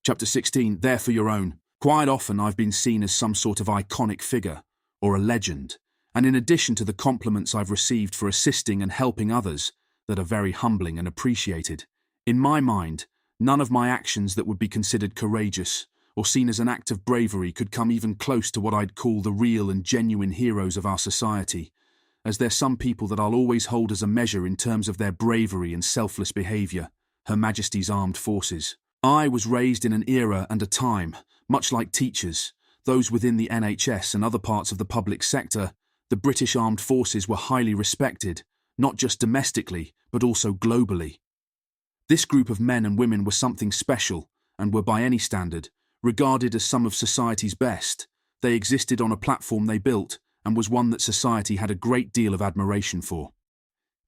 Chapter 16, There for Your Own. Quite often I've been seen as some sort of iconic figure, or a legend, and in addition to the compliments I've received for assisting and helping others, that are very humbling and appreciated, in my mind, none of my actions that would be considered courageous or seen as an act of bravery could come even close to what I'd call the real and genuine heroes of our society, as they're some people that I'll always hold as a measure in terms of their bravery and selfless behaviour, Her Majesty's Armed Forces. I was raised in an era and a time, much like teachers, those within the NHS and other parts of the public sector. The British Armed Forces were highly respected, not just domestically, but also globally. This group of men and women were something special, and were by any standard, regarded as some of society's best. They existed on a platform they built, and was one that society had a great deal of admiration for.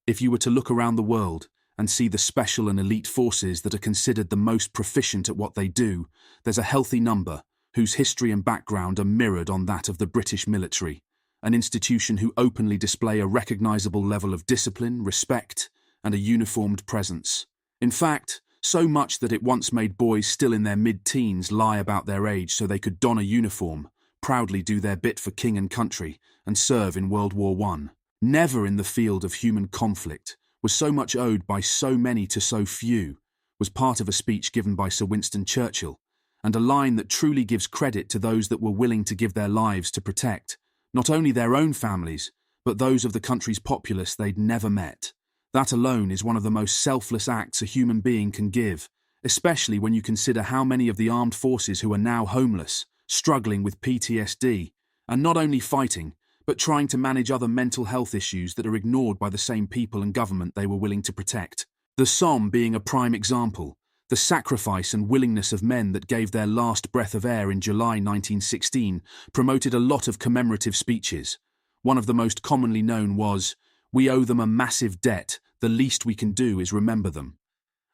If you were to look around the world, and see the special and elite forces that are considered the most proficient at what they do, there's a healthy number, whose history and background are mirrored on that of the British military, an institution who openly display a recognisable level of discipline, respect, and a uniformed presence. In fact, so much that it once made boys still in their mid-teens lie about their age so they could don a uniform, proudly do their bit for king and country, and serve in World War I. Never in the field of human conflict was so much owed by so many to so few, was part of a speech given by Sir Winston Churchill, and a line that truly gives credit to those that were willing to give their lives to protect, not only their own families, but those of the country's populace they'd never met. That alone is one of the most selfless acts a human being can give, especially when you consider how many of the armed forces who are now homeless, struggling with PTSD, and not only fighting, but trying to manage other mental health issues that are ignored by the same people and government they were willing to protect. The Somme being a prime example, the sacrifice and willingness of men that gave their last breath of air in July 1916 promoted a lot of commemorative speeches. One of the most commonly known was, "We owe them a massive debt, the least we can do is remember them."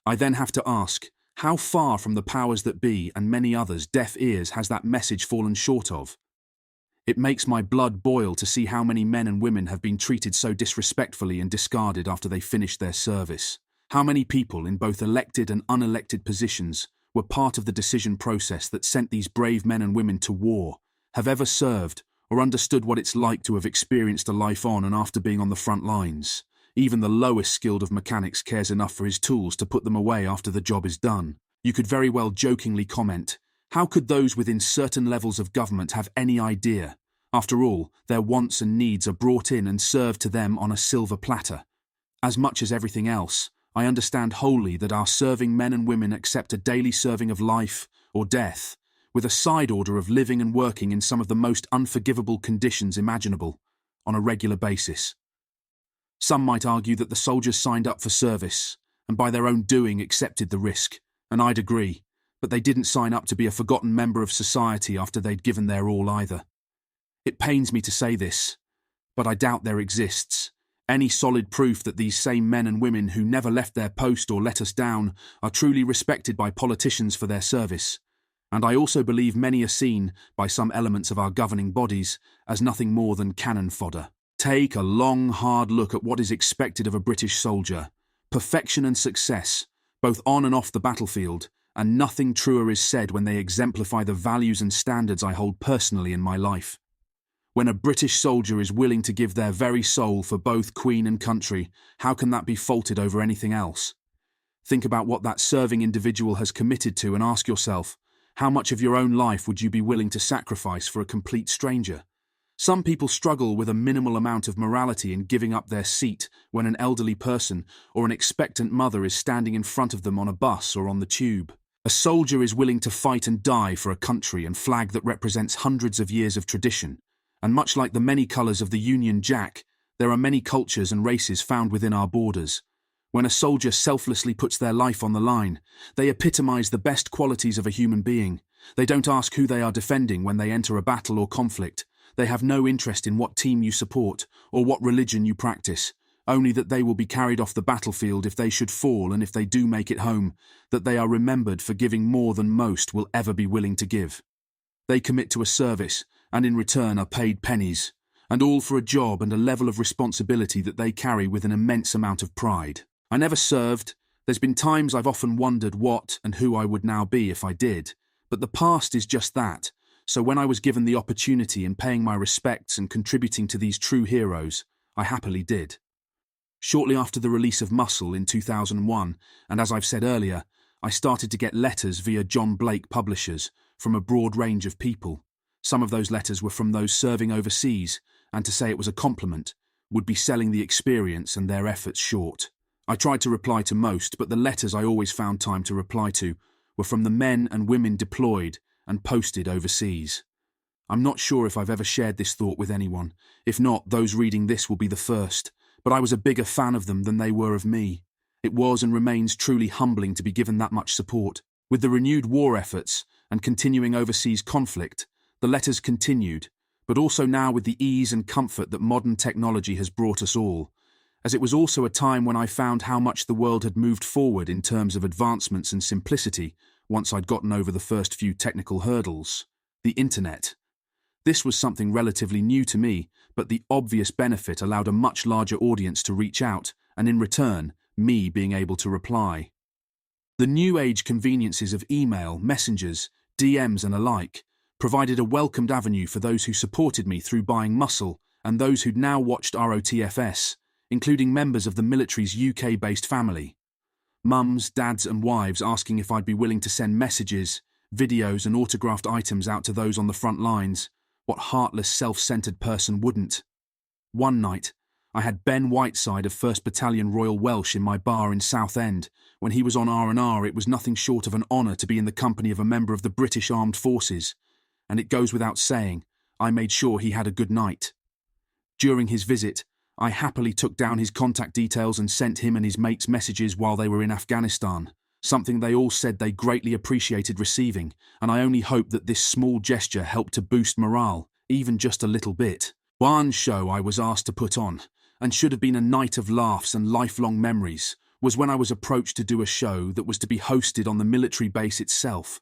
I then have to ask, how far from the powers that be and many others' deaf ears has that message fallen short of? It makes my blood boil to see how many men and women have been treated so disrespectfully and discarded after they finished their service. How many people in both elected and unelected positions were part of the decision process that sent these brave men and women to war, have ever served, or understood what it's like to have experienced a life on and after being on the front lines. Even the lowest skilled of mechanics cares enough for his tools to put them away after the job is done. You could very well jokingly comment, how could those within certain levels of government have any idea? After all, their wants and needs are brought in and served to them on a silver platter. As much as everything else, I understand wholly that our serving men and women accept a daily serving of life or death, with a side order of living and working in some of the most unforgivable conditions imaginable, on a regular basis. Some might argue that the soldiers signed up for service, and by their own doing accepted the risk, and I'd agree, but they didn't sign up to be a forgotten member of society after they'd given their all either. It pains me to say this, but I doubt there exists any solid proof that these same men and women who never left their post or let us down are truly respected by politicians for their service. And I also believe many are seen, by some elements of our governing bodies, as nothing more than cannon fodder. Take a long, hard look at what is expected of a British soldier. Perfection and success, both on and off the battlefield, and nothing truer is said when they exemplify the values and standards I hold personally in my life. When a British soldier is willing to give their very soul for both Queen and country, how can that be faulted over anything else? Think about what that serving individual has committed to and ask yourself, how much of your own life would you be willing to sacrifice for a complete stranger? Some people struggle with a minimal amount of morality in giving up their seat when an elderly person or an expectant mother is standing in front of them on a bus or on the tube. A soldier is willing to fight and die for a country and flag that represents hundreds of years of tradition. And much like the many colours of the Union Jack, there are many cultures and races found within our borders. When a soldier selflessly puts their life on the line, they epitomise the best qualities of a human being. They don't ask who they are defending when they enter a battle or conflict. They have no interest in what team you support or what religion you practice, only that they will be carried off the battlefield if they should fall, and if they do make it home, that they are remembered for giving more than most will ever be willing to give. They commit to a service, and in return are paid pennies, and all for a job and a level of responsibility that they carry with an immense amount of pride. I never served, There's been times I've often wondered what and who I would now be if I did, but the past is just that, so when I was given the opportunity in paying my respects and contributing to these true heroes, I happily did. Shortly after the release of Muscle in 2001, and as I've said earlier, I started to get letters via John Blake publishers from a broad range of people. Some of those letters were from those serving overseas, and to say it was a compliment would be selling the experience and their efforts short. I tried to reply to most, but the letters I always found time to reply to were from the men and women deployed and posted overseas. I'm not sure if I've ever shared this thought with anyone. If not, those reading this will be the first, but I was a bigger fan of them than they were of me. It was and remains truly humbling to be given that much support. With the renewed war efforts and continuing overseas conflict, the letters continued, but also now with the ease and comfort that modern technology has brought us all, as it was also a time when I found how much the world had moved forward in terms of advancements and simplicity once I'd gotten over the first few technical hurdles. The internet. This was something relatively new to me, but the obvious benefit allowed a much larger audience to reach out, and in return, me being able to reply. The new age conveniences of email, messengers, DMs and alike provided a welcomed avenue for those who supported me through buying Muscle and those who'd now watched ROTFS, including members of the military's UK-based family. Mums, dads and wives asking if I'd be willing to send messages, videos and autographed items out to those on the front lines. What heartless, self-centered person wouldn't? One night, I had Ben Whiteside of 1st Battalion Royal Welsh in my bar in Southend. When he was on R&R, it was nothing short of an honour to be in the company of a member of the British Armed Forces, and it goes without saying, I made sure he had a good night. During his visit, I happily took down his contact details and sent him and his mates messages while they were in Afghanistan, something they all said they greatly appreciated receiving, and I only hope that this small gesture helped to boost morale, even just a little bit. One show I was asked to put on, and should have been a night of laughs and lifelong memories, was when I was approached to do a show that was to be hosted on the military base itself.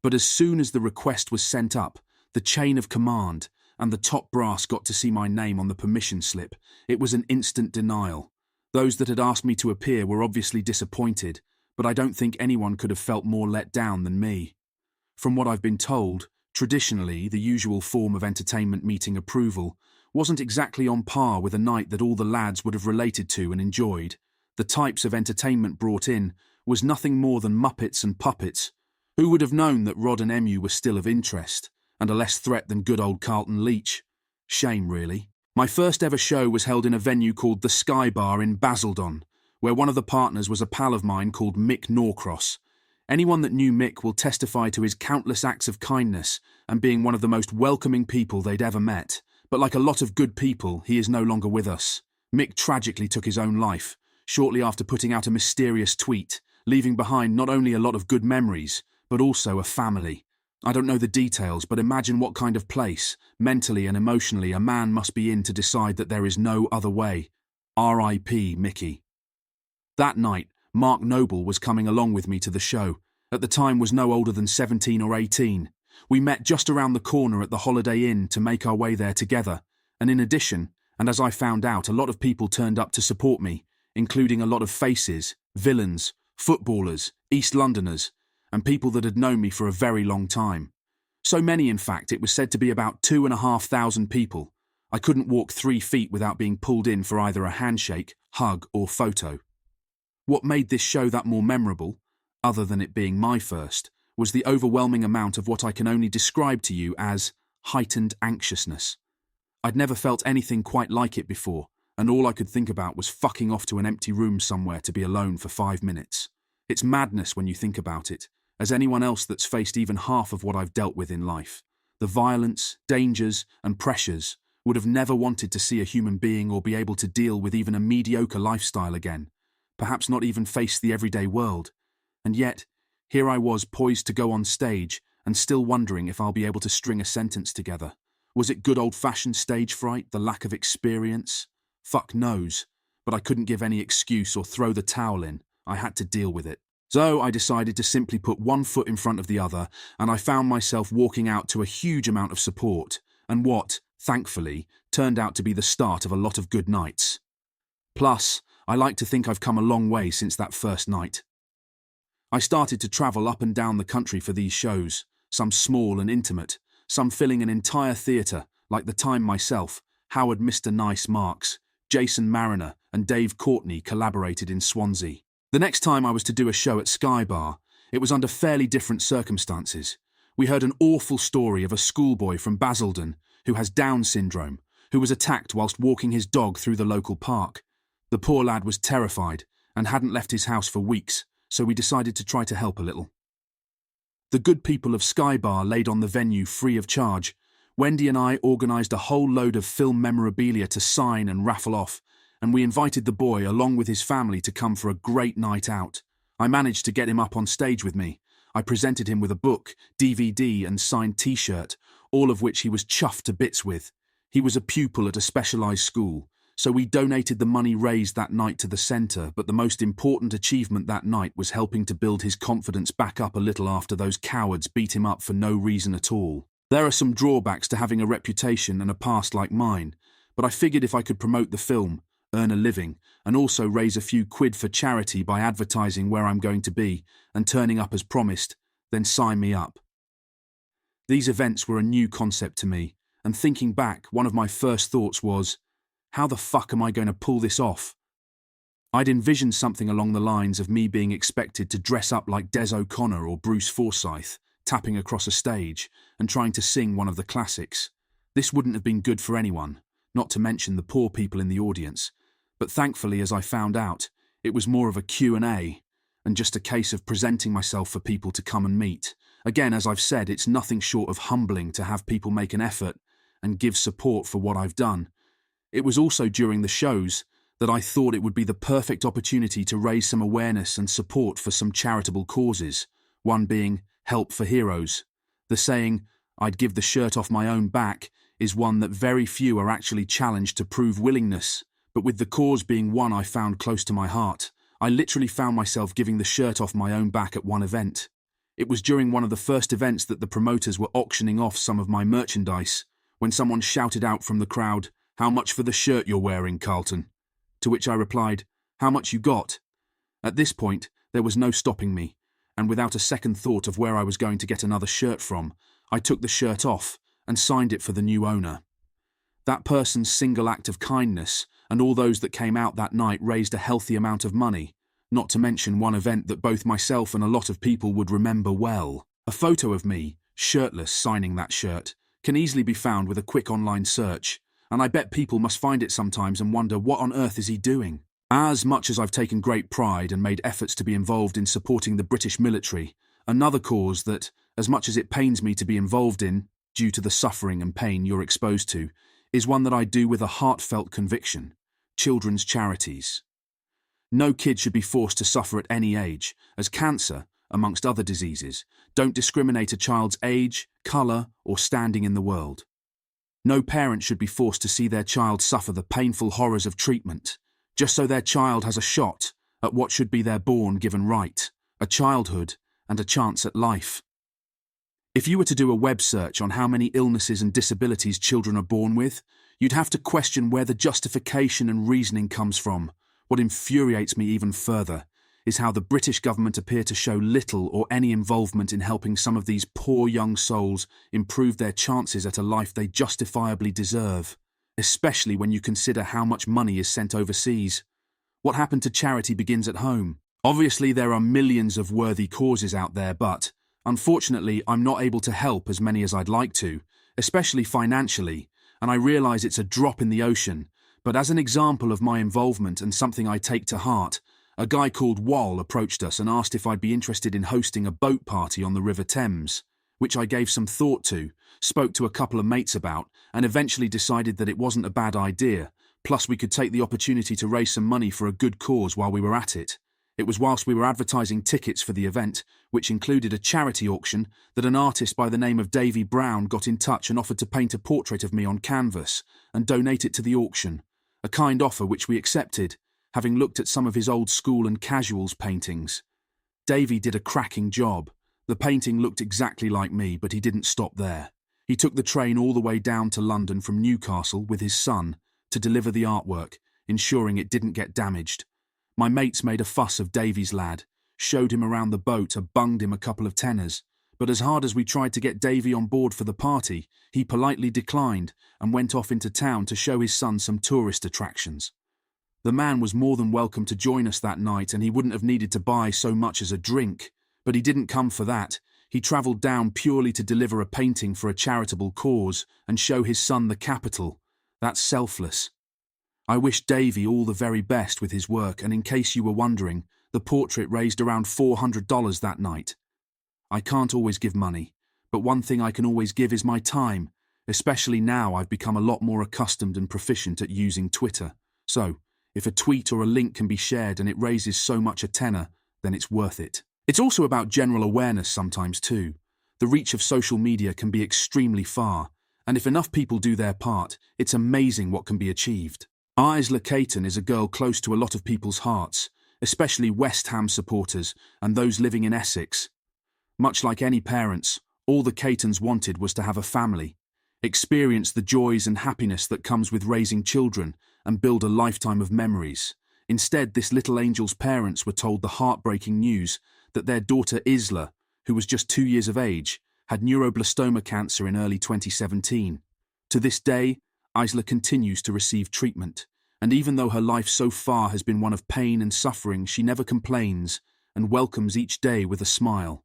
But as soon as the request was sent up, the chain of command, and the top brass got to see my name on the permission slip, it was an instant denial. Those that had asked me to appear were obviously disappointed, but I don't think anyone could have felt more let down than me. From what I've been told, traditionally, the usual form of entertainment meeting approval wasn't exactly on par with a night that all the lads would have related to and enjoyed. The types of entertainment brought in was nothing more than Muppets and puppets. Who would have known that Rod and Emu were still of interest, and a less threat than good old Carlton Leach? Shame, really. My first ever show was held in a venue called the Sky Bar in Basildon, where one of the partners was a pal of mine called Mick Norcross. Anyone that knew Mick will testify to his countless acts of kindness and being one of the most welcoming people they'd ever met. But like a lot of good people, he is no longer with us. Mick tragically took his own life, shortly after putting out a mysterious tweet, leaving behind not only a lot of good memories, but also a family. I don't know the details, but imagine what kind of place, mentally and emotionally, a man must be in to decide that there is no other way. R.I.P. Mickey. That night, Mark Noble was coming along with me to the show. At the time was no older than 17 or 18. We met just around the corner at the Holiday Inn to make our way there together, and in addition, and as I found out, a lot of people turned up to support me, including a lot of faces, villains, footballers, East Londoners, and people that had known me for a very long time. So many, in fact, it was said to be about 2,500 people. I couldn't walk 3 feet without being pulled in for either a handshake, hug, or photo. What made this show that more memorable, other than it being my first, was the overwhelming amount of what I can only describe to you as heightened anxiousness. I'd never felt anything quite like it before, and all I could think about was fucking off to an empty room somewhere to be alone for 5 minutes. It's madness when you think about it, as anyone else that's faced even half of what I've dealt with in life. The violence, dangers, and pressures would have never wanted to see a human being or be able to deal with even a mediocre lifestyle again, perhaps not even face the everyday world. And yet, here I was poised to go on stage and still wondering if I'll be able to string a sentence together. Was it good old-fashioned stage fright, the lack of experience? Fuck knows, but I couldn't give any excuse or throw the towel in. I had to deal with it. So I decided to simply put one foot in front of the other, and I found myself walking out to a huge amount of support, and what, thankfully, turned out to be the start of a lot of good nights. Plus, I like to think I've come a long way since that first night. I started to travel up and down the country for these shows, some small and intimate, some filling an entire theatre, like the time myself, Howard Mr. Nice Marks, Jason Mariner and Dave Courtney collaborated in Swansea. The next time I was to do a show at Sky Bar, it was under fairly different circumstances. We heard an awful story of a schoolboy from Basildon who has Down syndrome, who was attacked whilst walking his dog through the local park. The poor lad was terrified and hadn't left his house for weeks, so we decided to try to help a little. The good people of Sky Bar laid on the venue free of charge. Wendy and I organised a whole load of film memorabilia to sign and raffle off, and we invited the boy along with his family to come for a great night out. I managed to get him up on stage with me. I presented him with a book, DVD and signed t-shirt, all of which he was chuffed to bits with. He was a pupil at a specialised school, so we donated the money raised that night to the centre, but the most important achievement that night was helping to build his confidence back up a little after those cowards beat him up for no reason at all. There are some drawbacks to having a reputation and a past like mine, but I figured if I could promote the film, earn a living, and also raise a few quid for charity by advertising where I'm going to be and turning up as promised, then sign me up. These events were a new concept to me, and thinking back, one of my first thoughts was, how the fuck am I going to pull this off? I'd envisioned something along the lines of me being expected to dress up like Des O'Connor or Bruce Forsyth, tapping across a stage and trying to sing one of the classics. This wouldn't have been good for anyone, not to mention the poor people in the audience. But thankfully, as I found out, it was more of a Q&A and just a case of presenting myself for people to come and meet. Again, as I've said, it's nothing short of humbling to have people make an effort and give support for what I've done. It was also during the shows that I thought it would be the perfect opportunity to raise some awareness and support for some charitable causes, one being Help for Heroes. The saying, "I'd give the shirt off my own back," is one that very few are actually challenged to prove willingness, but with the cause being one I found close to my heart, I literally found myself giving the shirt off my own back at one event. It was during one of the first events that the promoters were auctioning off some of my merchandise, when someone shouted out from the crowd, "How much for the shirt you're wearing, Carlton?" To which I replied, "How much you got?" At this point, there was no stopping me, and without a second thought of where I was going to get another shirt from, I took the shirt off and signed it for the new owner. That person's single act of kindness and all those that came out that night raised a healthy amount of money, not to mention one event that both myself and a lot of people would remember well. A photo of me, shirtless, signing that shirt, can easily be found with a quick online search, and I bet people must find it sometimes and wonder what on earth is he doing. As much as I've taken great pride and made efforts to be involved in supporting the British military, another cause that, as much as it pains me to be involved in, due to the suffering and pain you're exposed to, is one that I do with a heartfelt conviction: children's charities. No kid should be forced to suffer at any age, as cancer, amongst other diseases, don't discriminate a child's age, colour, or standing in the world. No parent should be forced to see their child suffer the painful horrors of treatment, just so their child has a shot at what should be their born-given right, a childhood and a chance at life. If you were to do a web search on how many illnesses and disabilities children are born with, you'd have to question where the justification and reasoning comes from. What infuriates me even further is how the British government appear to show little or any involvement in helping some of these poor young souls improve their chances at a life they justifiably deserve, especially when you consider how much money is sent overseas. What happened to charity begins at home. Obviously, there are millions of worthy causes out there, but unfortunately, I'm not able to help as many as I'd like to, especially financially, and I realise it's a drop in the ocean, but as an example of my involvement and something I take to heart, a guy called Wal approached us and asked if I'd be interested in hosting a boat party on the River Thames, which I gave some thought to, spoke to a couple of mates about, and eventually decided that it wasn't a bad idea, plus we could take the opportunity to raise some money for a good cause while we were at it. It was whilst we were advertising tickets for the event, which included a charity auction, that an artist by the name of Davy Brown got in touch and offered to paint a portrait of me on canvas and donate it to the auction, a kind offer which we accepted, having looked at some of his old school and casuals paintings. Davy did a cracking job. The painting looked exactly like me, but he didn't stop there. He took the train all the way down to London from Newcastle with his son to deliver the artwork, ensuring it didn't get damaged. My mates made a fuss of Davy's lad, showed him around the boat, bunged him a couple of tenors. But as hard as we tried to get Davy on board for the party, he politely declined and went off into town to show his son some tourist attractions. The man was more than welcome to join us that night, and he wouldn't have needed to buy so much as a drink. But he didn't come for that. He travelled down purely to deliver a painting for a charitable cause and show his son the capital. That's selfless. I wish Davy all the very best with his work, and in case you were wondering, the portrait raised around $400 that night. I can't always give money, but one thing I can always give is my time, especially now I've become a lot more accustomed and proficient at using Twitter. So, if a tweet or a link can be shared and it raises so much a tenner, then it's worth it. It's also about general awareness sometimes too. The reach of social media can be extremely far, and if enough people do their part, it's amazing what can be achieved. Isla Caton is a girl close to a lot of people's hearts, especially West Ham supporters and those living in Essex. Much like any parents, all the Catons wanted was to have a family, experience the joys and happiness that comes with raising children, and build a lifetime of memories. Instead, this little angel's parents were told the heartbreaking news that their daughter Isla, who was just 2 years of age, had neuroblastoma cancer in early 2017. To this day, Isla continues to receive treatment, and even though her life so far has been one of pain and suffering, she never complains and welcomes each day with a smile.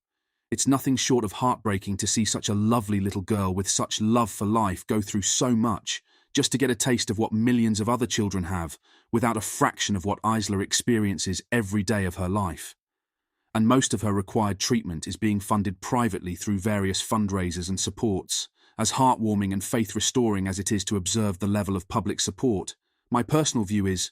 It's nothing short of heartbreaking to see such a lovely little girl with such love for life go through so much just to get a taste of what millions of other children have, without a fraction of what Isla experiences every day of her life. And most of her required treatment is being funded privately through various fundraisers and supports. As heartwarming and faith-restoring as it is to observe the level of public support, my personal view is,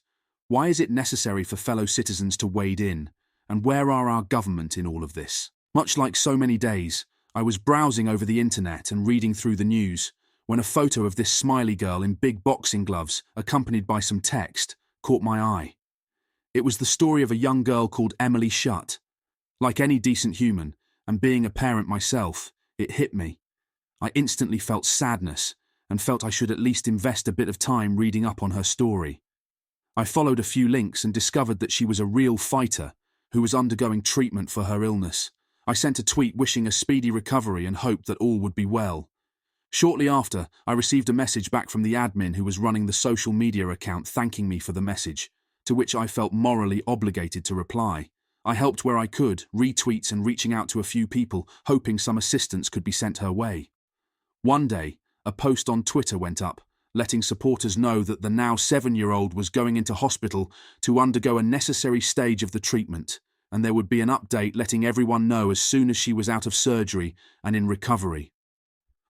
why is it necessary for fellow citizens to wade in, and where are our government in all of this? Much like so many days, I was browsing over the internet and reading through the news when a photo of this smiley girl in big boxing gloves, accompanied by some text, caught my eye. It was the story of a young girl called Emily Shutt. Like any decent human, and being a parent myself, it hit me. I instantly felt sadness and felt I should at least invest a bit of time reading up on her story. I followed a few links and discovered that she was a real fighter who was undergoing treatment for her illness. I sent a tweet wishing a speedy recovery and hoped that all would be well. Shortly after, I received a message back from the admin who was running the social media account thanking me for the message, to which I felt morally obligated to reply. I helped where I could, retweets and reaching out to a few people, hoping some assistance could be sent her way. One day, a post on Twitter went up, letting supporters know that the now 7-year-old was going into hospital to undergo a necessary stage of the treatment, and there would be an update letting everyone know as soon as she was out of surgery and in recovery.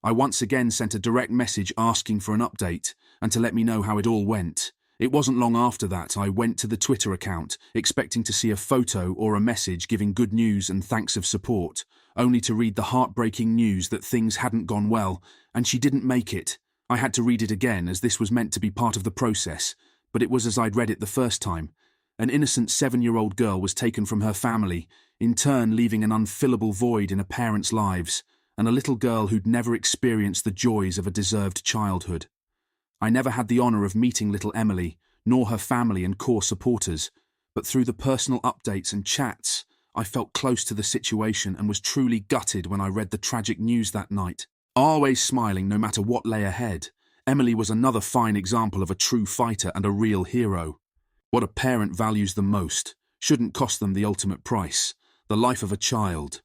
I once again sent a direct message asking for an update and to let me know how it all went. It wasn't long after that I went to the Twitter account, expecting to see a photo or a message giving good news and thanks of support, only to read the heartbreaking news that things hadn't gone well and she didn't make it. I had to read it again as this was meant to be part of the process, but it was as I'd read it the first time. An innocent 7-year-old girl was taken from her family, in turn leaving an unfillable void in a parent's lives, and a little girl who'd never experienced the joys of a deserved childhood. I never had the honour of meeting little Emily, nor her family and core supporters, but through the personal updates and chats, I felt close to the situation and was truly gutted when I read the tragic news that night. Always smiling no matter what lay ahead, Emily was another fine example of a true fighter and a real hero. What a parent values the most shouldn't cost them the ultimate price, the life of a child.